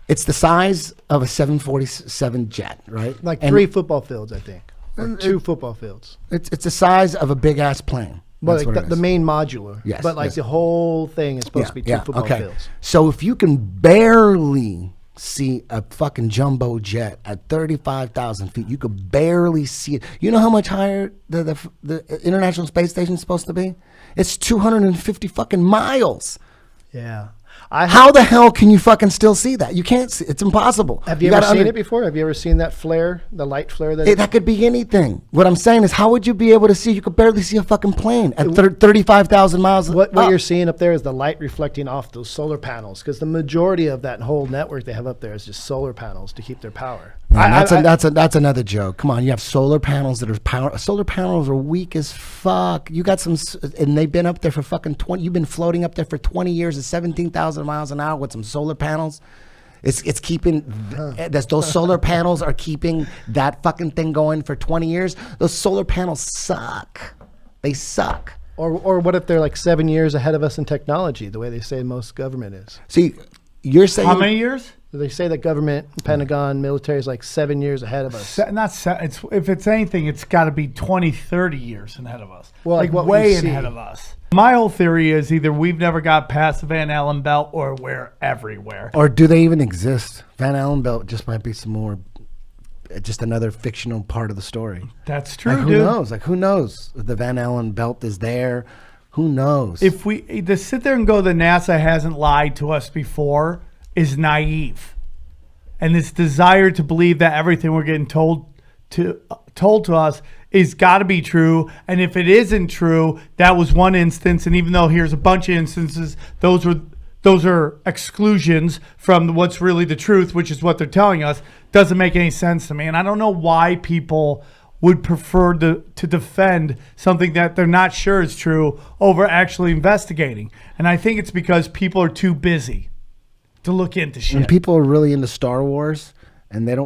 It's the size of a 747 jet, right? Like 3 football fields, I think. Or 2 football fields. It's the size of a big ass plane. Well, That's like what it the is. main modular. Yes, But like yes. the whole thing is supposed to be 2 football fields. So if you can barely see a fucking jumbo jet at 35,000 feet, you could barely see it. You know how much higher the International Space Station is supposed to be? It's 250 fucking miles. Yeah. How the hell can you fucking still see that? You can't see. It's impossible. Have you ever seen it before? Have you ever seen that flare, the light flare? That could be anything. What I'm saying is, how would you be able to see? You could barely see a fucking plane at 35,000 miles. What up. you're seeing up there is the light reflecting off those solar panels, because the majority of that whole network they have up there is just solar panels to keep their power. Man, that's another joke. Come on, you have solar panels that are power. Solar panels are weak as fuck. You got some, and they've been up there for fucking 20. You've been floating up there for 20 years at 17,000 miles an hour with some solar panels. It's keeping. Those solar panels are keeping that fucking thing going for 20 years. Those solar panels suck. They suck. Or what if they're like 7 years ahead of us in technology, the way they say most government is? See, you're saying How many years? They say that government, Pentagon, military is like 7 years ahead of us. If it's anything, it's got to be 20, 30 years ahead of us. Well, like what way we see. ahead of us. My whole theory is either we've never got past the Van Allen belt or we're everywhere. Or do they even exist? Van Allen belt just might be some more, just another fictional part of the story. That's true, Like, dude. who knows? Like, who knows? If the Van Allen belt is there. Who knows? If we to sit there and go, the NASA hasn't lied to us before is naive. And this desire to believe that everything we're getting told to us is got to be true. And if it isn't true, that was one instance. And even though here's a bunch of instances, those are exclusions from what's really the truth, which is what they're telling us, doesn't make any sense to me. And I don't know why people would prefer to defend something that they're not sure is true over actually investigating. And I think it's because people are too busy to look into shit. And people are really into Star Wars, and they're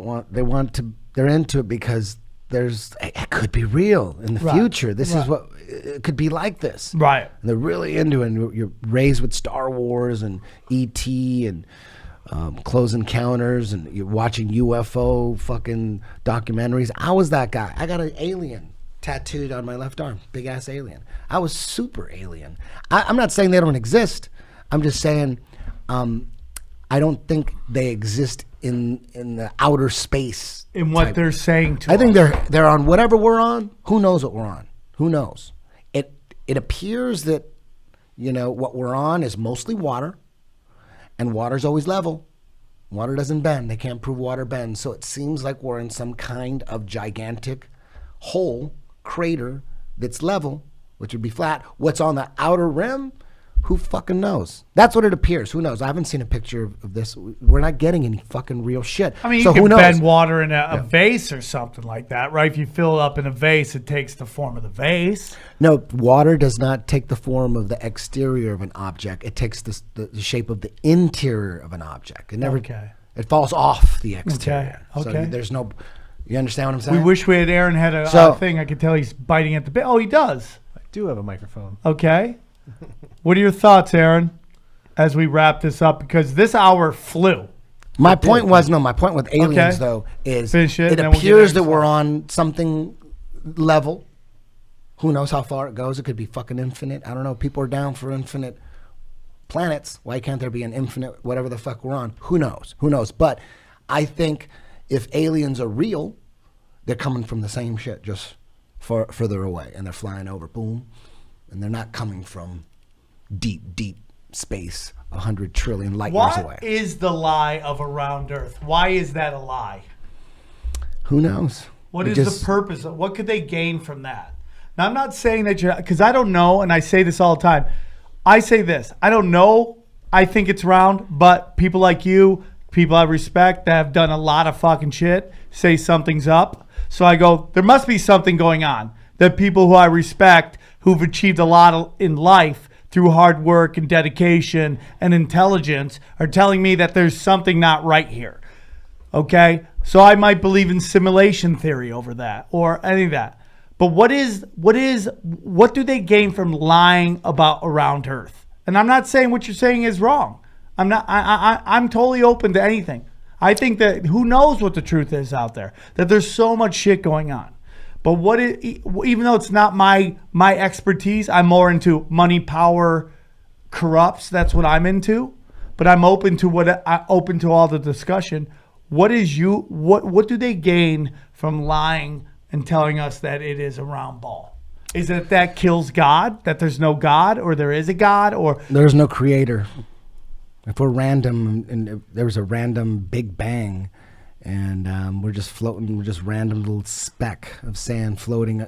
into it because it could be real in the future. This is what it could be like this. Right. And they're really into it. And you're raised with Star Wars and E.T. and Close Encounters, and you're watching UFO fucking documentaries. I was that guy. I got an alien tattooed on my left arm, big ass alien. I was super alien. I'm not saying they don't exist. I'm just saying I don't think they exist in the outer space. In what they're saying to us. I think they're on whatever we're on. Who knows what we're on? Who knows? It appears that what we're on is mostly water. And water's always level. Water doesn't bend. They can't prove water bends. So it seems like we're in some kind of gigantic hole, crater that's level, which would be flat. What's on the outer rim? Who fucking knows? That's what it appears. Who knows? I haven't seen a picture of this. We're not getting any fucking real shit. I mean, so you who can knows? bend water in a vase or something like that, right? If you fill it up in a vase, it takes the form of the vase. No, water does not take the form of the exterior of an object. It takes the shape of the interior of an object. It never. Okay. It falls off the exterior. Okay. So there's no. You understand what I'm saying? We wish we had Aaron had a So- thing. I could tell he's biting at the bit. Oh, he does. I do have a microphone. Okay. What are your thoughts, Aaron, as we wrap this up? Because this hour flew. My point was my point with aliens though is Finish it, it and then we'll get appears into that we're it. on something level. Who knows how far it goes? It could be fucking infinite. I don't know. People are down for infinite planets. Why can't there be an infinite whatever the fuck we're on? Who knows? Who knows? But I think if aliens are real, they're coming from the same shit, just further away, and they're flying over, boom, and they're not coming from deep space, 100 trillion light years away. What is the lie of a round Earth? Why is that a lie? Who knows? What is the purpose? What could they gain from that? Now, I'm not saying that because I don't know, and I say this all the time. I say this. I don't know. I think it's round, but people like you, people I respect that have done a lot of fucking shit, say something's up. So I go, there must be something going on. That people who I respect, who've achieved a lot in life through hard work and dedication and intelligence, are telling me that there's something not right here. Okay? So I might believe in simulation theory over that or any of that. But what do they gain from lying about around Earth? And I'm not saying what you're saying is wrong. I'm totally open to anything. I think that who knows what the truth is out there, that there's so much shit going on. But even though it's not my expertise, I'm more into money, power, corrupts. That's what I'm into. But I'm open to all the discussion. What do they gain from lying and telling us that it is a round ball? Is it that kills God, that there's no God, or there is a God, or there's no creator? If we're random and if there was a random Big Bang and we're just floating, we're just random little speck of sand floating,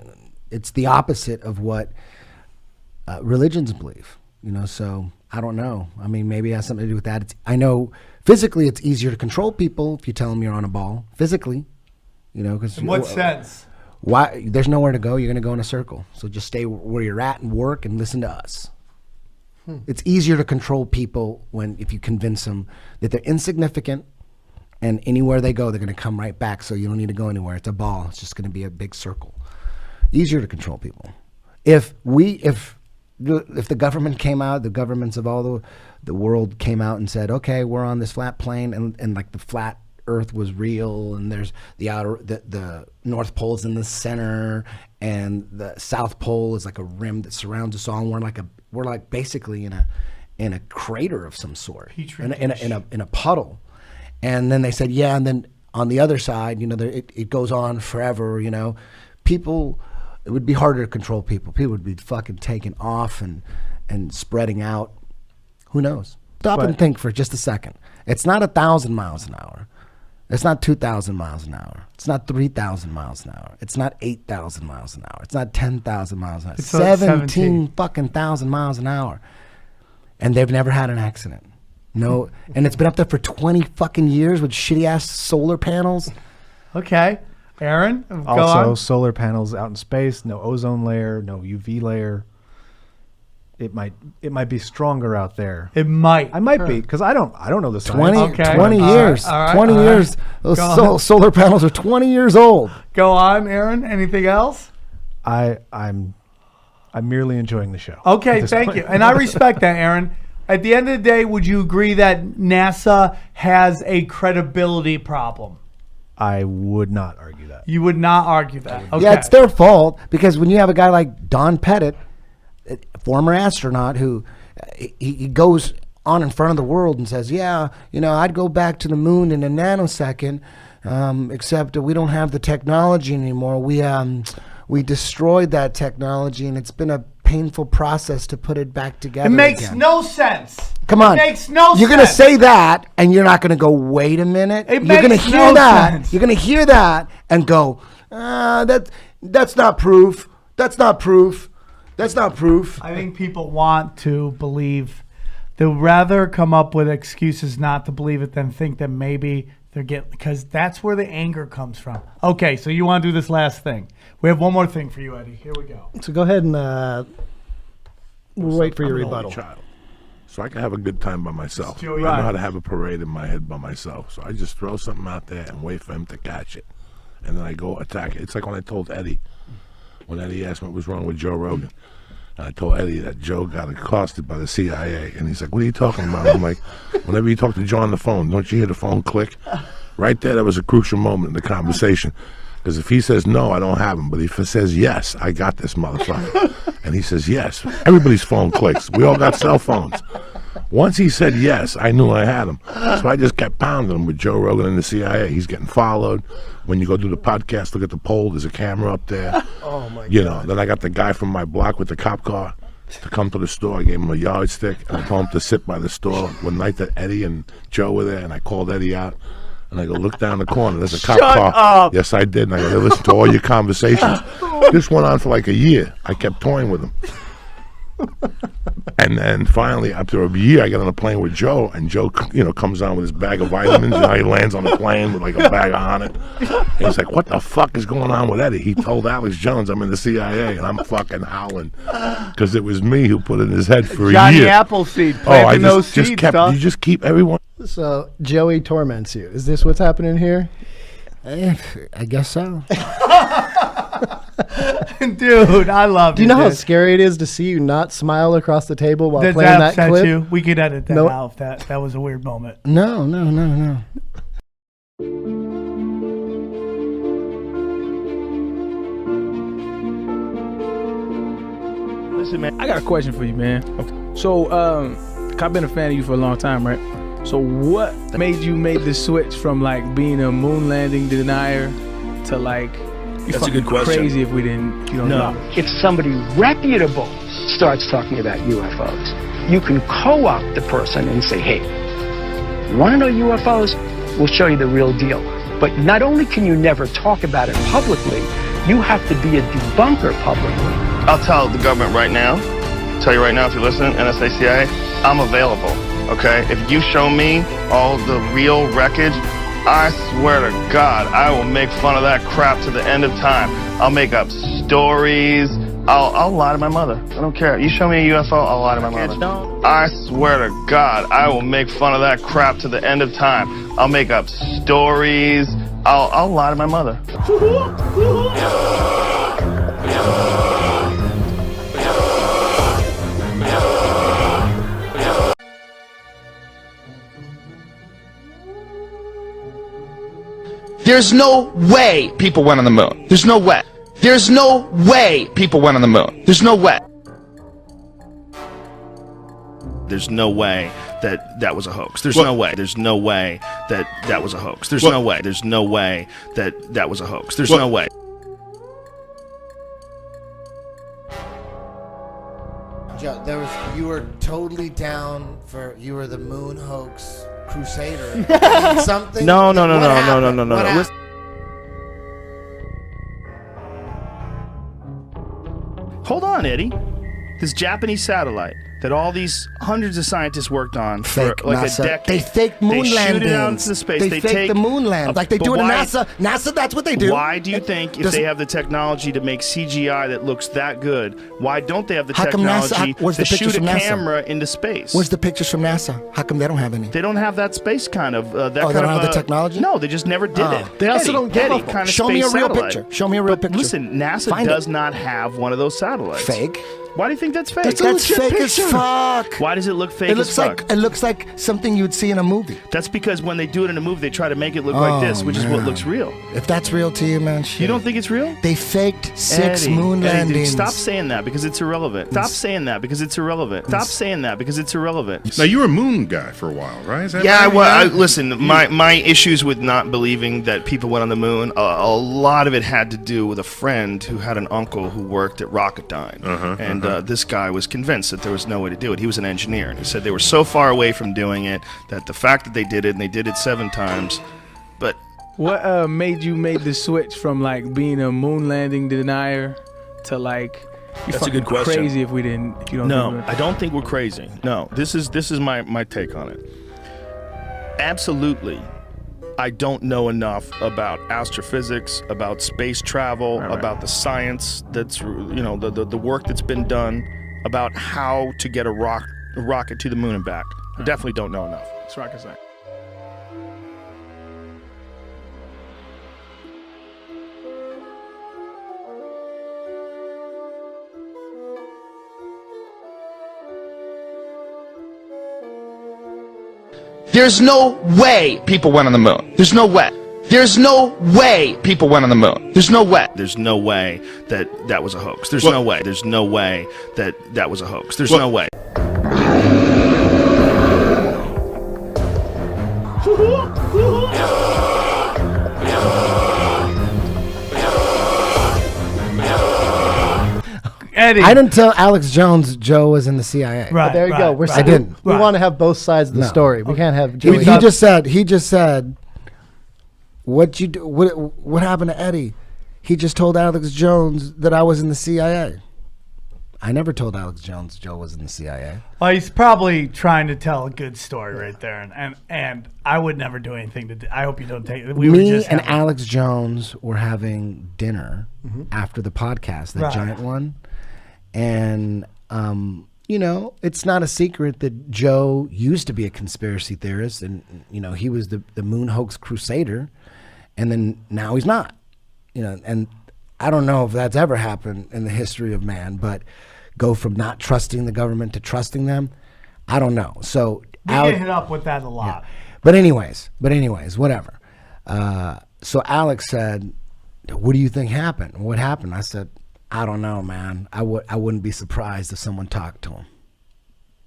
it's the opposite of what religions believe, so I don't know. I mean, maybe it has something to do with that. I know physically it's easier to control people if you tell them you're on a ball, physically, because in what sense? Why? There's nowhere to go. You're going to go in a circle. So just stay where you're at and work and listen to us. It's easier to control people if you convince them that they're insignificant and anywhere they go, they're going to come right back. So you don't need to go anywhere. It's a ball. It's just going to be a big circle. Easier to control people. If the government came out, the governments of all the world came out and said, okay, we're on this flat plane and like the flat Earth was real, and there's the North Pole's in the center, and the South Pole is like a rim that surrounds us all. And we're like basically in a crater of some sort, in a puddle. And then they said, yeah, and then on the other side, it goes on forever. People, it would be harder to control people. People would be fucking taken off and spreading out. Who knows? Stop and think for just a second. It's not 1,000 miles an hour. It's not 2,000 miles an hour. It's not 3,000 miles an hour. It's not 8,000 miles an hour. It's not 10,000 miles an hour. It's 17 fucking thousand miles an hour. And they've never had an accident. No. And it's been up there for 20 fucking years with shitty ass solar panels. Okay. Aaron, go also on. solar panels out in space, no ozone layer, no UV layer. It might be stronger out there. It might. I might be, because I don't know the science. 20 years. All right. 20 years. Those solar panels are 20 years old. Go on, Aaron. Anything else? I'm merely enjoying the show. Okay, thank you. And I respect that, Aaron. At the end of the day, would you agree that NASA has a credibility problem? I would not argue that. You would not argue that. Okay. Yeah, it's their fault, because when you have a guy like Don Pettit, former astronaut, who he goes on in front of the world and says, yeah, I'd go back to the moon in a nanosecond, except we don't have the technology anymore. We destroyed that technology, and it's been a painful process to put it back together. It makes again. no sense. Come on. It makes no sense. You're going to say that, and you're not going to go, wait a minute. It You're going to makes hear no that. sense. You're going to hear that and go, that's not proof. That's not proof. That's not proof. I think people want to believe. They'll rather come up with excuses not to believe it than think that maybe they're getting, because that's where the anger comes from. Okay, so you want to do this last thing. We have one more thing for you, Eddie. Here we go. So go ahead and we'll wait for your I'm an only rebuttal. child, so I can have a good time by myself. Joey, I right. know how to have a parade in my head by myself. So I just throw something out there and wait for him to catch it, and then I go attack it. It's like when I told Eddie, when Eddie asked me what was wrong with Joe Rogan. And I told Eddie that Joe got accosted by the C.I.A. And he's like, what are you talking about? I'm like, Whenever you talk to Joe on the phone, don't you hear the phone click? Right there, that was a crucial moment in the conversation. Because if he says no, I don't have him. But if he says yes, I got this motherfucker. And he says yes, everybody's phone clicks. We all got cell phones. Once he said yes, I knew I had him. So I just kept pounding him with Joe Rogan and the C.I.A. He's getting followed. When you go do the podcast, look at the pole, there's a camera up there. Oh my You God. know, then I got the guy from my block with the cop car to come to the store. I gave him a yardstick and I told him to sit by the store. One night that Eddie and Joe were there, and I called Eddie out. And I go, look down the corner. There's a cop car. up. Yes, I did. And I go, hey, listen to all your conversations. This went on for like a year. I kept toying with him. And then finally, after a year, I got on a plane with Joe. And Joe, comes on with his bag of vitamins. And he lands on the plane with like a bag on it. And he's like, what the fuck is going on with Eddie? He told Alex Jones I'm in the CIA. And I'm fucking howling. Because it was me who put it in his head for a Johnny year. Appleseed Oh, I planting those just seeds, kept, dog. you just keep everyone. So Joey torments you. Is this what's happening here? I guess so. Dude, I love Do you know how scary it is to see you not smile across the table while Does playing that that upset clip? you? We could edit that Nope. out if that was a weird moment. No. Listen, man, I got a question for you, man. So, I've been a fan of you for a long time, right? So, what made you make the switch from like being a moon landing denier to like That's a good question. crazy if we didn't, you don't know? If somebody reputable starts talking about UFOs, you can co-opt the person and say, hey, you want to know UFOs? We'll show you the real deal. But not only can you never talk about it publicly, you have to be a debunker publicly. I'll tell the government right now, tell you right now if you're listening, NSA, CIA, I'm available, okay? If you show me all the real wreckage, I swear to God, I will make fun of that crap to the end of time. I'll make up stories. I'll lie to my mother. I don't care. You show me a UFO, I'll lie to my mother. I swear to God, I will make fun of that crap to the end of time. I'll make up stories. I'll lie to my mother. There's no way people went on the moon. There's no way. There's no way people went on the moon. There's no way. There's no way that was a hoax. There's no way. There's no way that was a hoax. There's no way. There's no way that was a hoax. There's no way. Joe, you were totally down for, you were the moon hoax crusader. Something. No. What happened? Hold on, Eddie. This Japanese satellite that all these hundreds of scientists worked on for Fake like NASA. a decade. They fake moon They landings. shoot it out into space. They fake take the moon land like they but do it in why- NASA. NASA, that's what they do. Why do you think if Does- they have the technology to make CGI that looks that good, why don't they have the How come NASA- technology where's to the pictures shoot a from NASA? camera into space? Where's the pictures from NASA? How come they don't have any? They don't have that space kind of that They kind don't of have the technology? No, they just never did Oh. it. They also don't give Eddie up. kind of Show me a space real satellite. picture. Show me a real But picture. Listen, NASA Find does it. not have one of those satellites. Fake. Why do you think that's fake? That's fake as fuck. Why does it look fake It as looks fuck? like something you would see in a movie. That's because when they do it in a movie, they try to make it look like this, which is what man. looks real. If that's real to you, man, shit. You don't think it's real? They faked six moon Eddie, dude, landings. stop saying that because it's irrelevant. Stop saying that because it's irrelevant. Stop saying that because it's irrelevant. Now you were a moon guy for a while, right? Is that Yeah, right? well, listen, my issues with not believing that people went on the moon, a lot of it had to do with a friend who had an uncle who worked at Rocketdyne. And this guy was convinced that there was no way to do it. He was an engineer, and he said they were so far away from doing it that the fact that they did it, and they did it 7 times, but What made you make the switch from like being a moon landing denier to like That's a good question. crazy if we didn't, if you don't no, know it? I don't think we're crazy. No, this is my take on it. Absolutely, I don't know enough about astrophysics, about space travel, about the science that's the work that's been done, about how to get a rocket to the moon and back. I definitely don't know enough. It's rocket science. There's no way people went on the moon. There's no way. There's no way people went on the moon. There's no way. There's no way that was a hoax. There's no way. There's no way that was a hoax. There's no way. Eddie. I didn't tell Alex Jones Joe was in the CIA. Right. But there you go. We're I didn't. We want to have both sides of the story. We can't have He Joey. just said, what you do? What happened to Eddie? He just told Alex Jones that I was in the CIA. I never told Alex Jones Joe was in the CIA. Well, he's probably trying to tell a good story right there, and I would never do anything to. I hope you don't take it. Me and Alex Jones were having dinner after the podcast, the Right. giant one, and you know, it's not a secret that Joe used to be a conspiracy theorist, and you know, he was the moon hoax crusader, and then now he's not. You know, and I don't know if that's ever happened in the history of man, but go from not trusting the government to trusting them, I don't know. So we get hit up with that a lot. yeah. But anyways, whatever. So Alex said, "What do you think happened? What happened?" I said, "I don't know, man. I wouldn't be surprised if someone talked to him."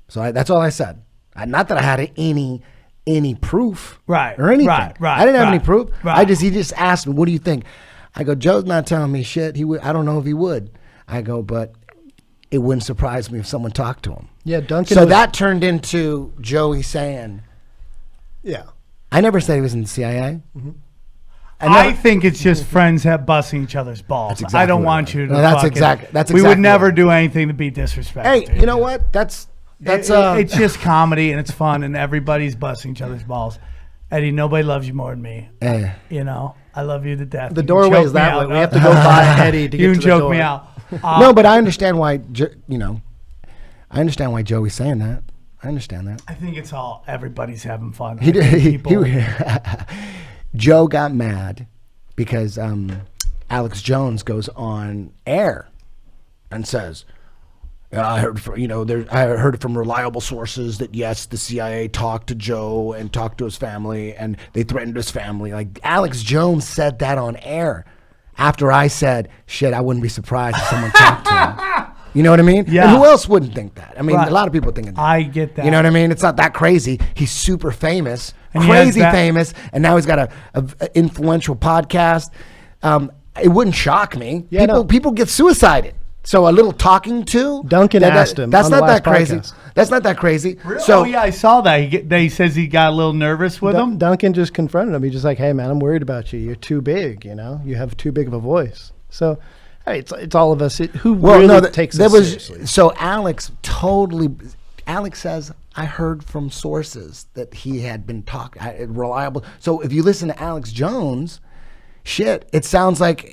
So that's all I said. Not that I had any proof, Right, or anything. right, I didn't have any right, proof. right. He just asked me, "What do you think?" I go, "Joe's not telling me shit. He would. I don't know if he would." I go, "But it wouldn't surprise me if someone talked to him." Yeah, Duncan. So that turned into Joey saying, Yeah. I never said he was in the CIA. I think it's just friends busting each other's balls. That's exactly I don't what want it you was. to. No, that's fucking- exact- that's We would exactly never what it do anything to be disrespectful. Hey, you know what? That's it's just comedy and it's fun and everybody's busting each other's balls. Eddie, nobody loves you more than me. You know, I love you to death. The You can doorway choke is me that out. way. We have to go by Eddie to You get can to the choke door. me out. no, but I understand why. You know, I understand why Joey's saying that. I understand that. I think it's all everybody's having fun. He I think did. people- Joe got mad because Alex Jones goes on air and says, "I heard from, I heard from reliable sources that yes, the CIA talked to Joe and talked to his family, and they threatened his family." Like Alex Jones said that on air after I said, "Shit, I wouldn't be surprised if someone talked to him." You know what I mean? Yeah. And who else wouldn't think that? I mean, Right. a lot of people think that. I get that. You know what I mean? It's not that crazy. He's super famous, And he has crazy that- famous, and now he's got a influential podcast. It wouldn't shock me. Yeah, no. People get suicided. So a little talking to Duncan asked him That's on the not that last crazy. podcast. That's not that crazy. Really? So Oh yeah, I saw that. He says he got a little nervous with him. Duncan just confronted him. He's just like, "Hey, man, I'm worried about you. You're too big. You know, you have too big of a voice." So, hey, it's all of us who really takes this seriously. So Alex says, "I heard from sources that he had been talking reliable." So if you listen to Alex Jones, shit, it sounds like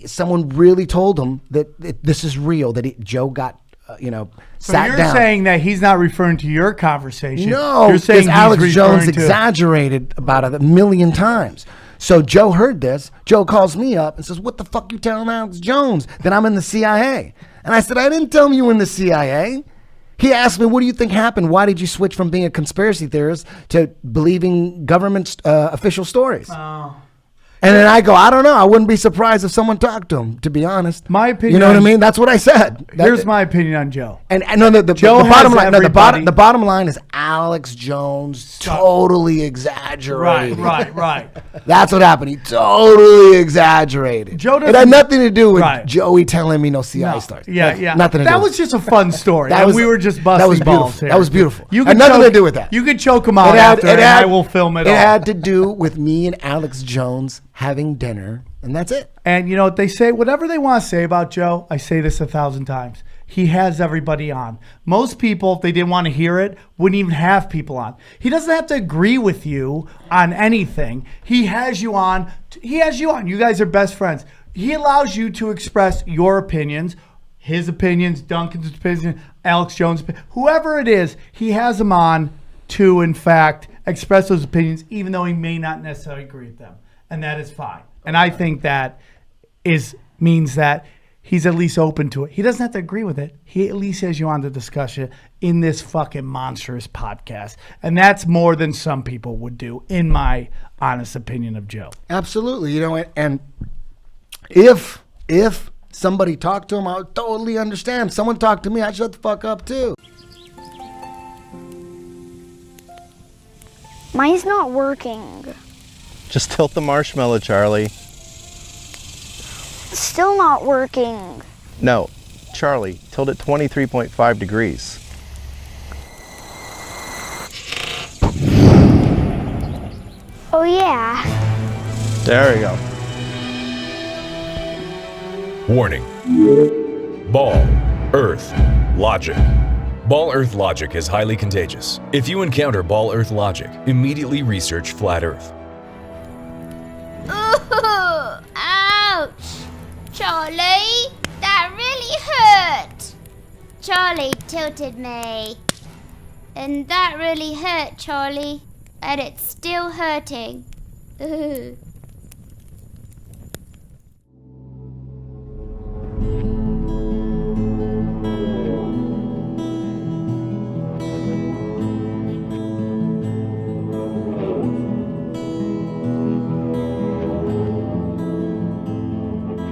someone really told him that this is real. That Joe got, So sat you're down. saying that he's not referring to your conversation. No, you're saying because he's Alex Jones referring to- exaggerated about it 1,000,000 times. So Joe heard this. Joe calls me up and says, "What the fuck you telling Alex Jones that I'm in the CIA?" And I said, "I didn't tell him you were in the CIA." He asked me, "What do you think happened? Why did you switch from being a conspiracy theorist to believing government official stories?" Oh. And then I go, "I don't know. I wouldn't be surprised if someone talked to him, to be honest." My opinion. You know what I mean? That's what I said. Here's my opinion on Joe. And no, the Joe bottom has line. No, everybody- the bottom line is Alex Jones totally exaggerated. Right. That's what happened. He totally exaggerated. Joe it had doesn't- nothing to do with Right. Joey telling me no CIA stories. Yeah. Nothing to that do. was just a fun story. That and was- we were just that busting was beautiful. balls here. That was beautiful. You Had can nothing to choke- do with that. You can choke him out after, and I will film it It all. had to do with me and Alex Jones having dinner, and that's it. And you know what they say? Whatever they want to say about Joe, I say this 1,000 times. He has everybody on. Most people, if they didn't want to hear it, wouldn't even have people on. He doesn't have to agree with you on anything. He has you on. He has you on. You guys are best friends. He allows you to express your opinions, his opinions, Duncan's opinion, Alex Jones' opinion. Whoever it is, he has them on to, in fact, express those opinions, even though he may not necessarily agree with them. And that is fine. And I think that means that he's at least open to it. He doesn't have to agree with it. He at least has you on the discussion in this fucking monstrous podcast. And that's more than some people would do, in my honest opinion of Joe. Absolutely. You know, and if somebody talked to him, I would totally understand. Someone talked to me, I'd shut the fuck up too. Mine's not working. Just tilt the marshmallow, Charlie. Still not working. No, Charlie, tilt it 23.5 degrees. Oh yeah. There we go. Warning. Ball, Earth, Logic. Ball Earth Logic is highly contagious. If you encounter Ball Earth Logic, immediately research Flat Earth. Ooh, ouch! Charlie, that really hurt! Charlie tilted me. And that really hurt, Charlie. And it's still hurting. Ooh.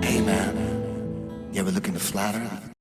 Hey man, you ever look into Flat Earth?